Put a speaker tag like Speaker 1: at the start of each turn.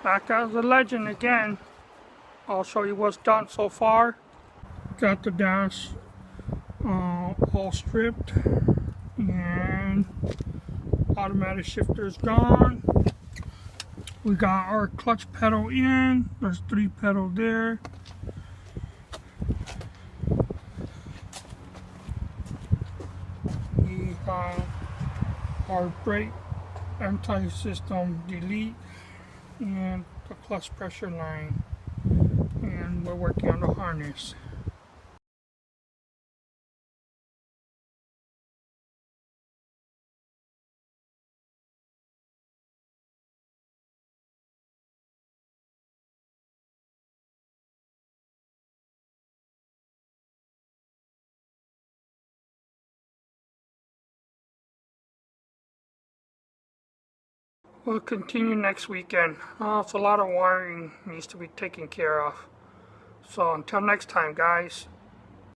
Speaker 1: Back as a legend again. I'll show you what's done so far. Got the dash all stripped, and automatic shifter's gone. We got our clutch pedal in. There's 3 pedals there. We have our brake anti-system delete and the clutch pressure line, and we're working on the harness. We'll continue next weekend. It's a lot of wiring needs to be taken care of. So until next time, guys.